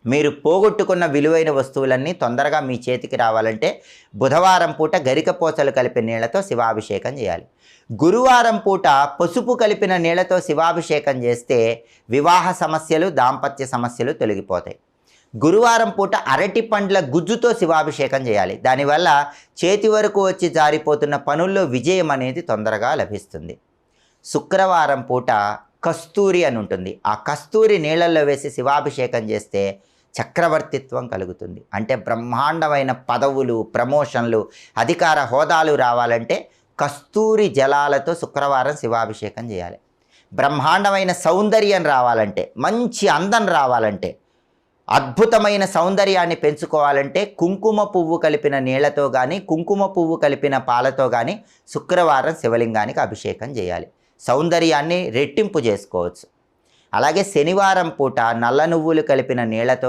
మీరు పోగొట్టుకున్న విలువైన వస్తువులన్నీ తొందరగా మీ చేతికి రావాలంటే బుధవారం పూట గరికపోసలు కలిపిన నీళ్లతో శివాభిషేకం చేయాలి. గురువారం పూట పసుపు కలిపిన నీళ్లతో శివాభిషేకం చేస్తే వివాహ సమస్యలు, దాంపత్య సమస్యలు తొలగిపోతాయి. గురువారం పూట అరటి పండ్ల గుజ్జుతో శివాభిషేకం చేయాలి. దానివల్ల చేతి వరకు వచ్చి జారిపోతున్న పనుల్లో విజయం అనేది తొందరగా లభిస్తుంది. శుక్రవారం పూట కస్తూరి అని ఉంటుంది. ఆ కస్తూరి నీళ్ళల్లో వేసి శివాభిషేకం చేస్తే చక్రవర్తిత్వం కలుగుతుంది. అంటే బ్రహ్మాండమైన పదవులు, ప్రమోషన్లు, అధికార హోదాలు రావాలంటే కస్తూరి జలాలతో శుక్రవారం శివాభిషేకం చేయాలి. బ్రహ్మాండమైన సౌందర్యం రావాలంటే, మంచి అందం రావాలంటే, అద్భుతమైన సౌందర్యాన్ని పెంచుకోవాలంటే కుంకుమ పువ్వు కలిపిన నీళ్లతో కానీ, కుంకుమ పువ్వు కలిపిన పాలతో కానీ శుక్రవారం శివలింగానికి అభిషేకం చేయాలి. సౌందర్యాన్ని రెట్టింపు చేసుకోవచ్చు. అలాగే శనివారం పూట నల్ల నువ్వులు కలిపిన నీళ్లతో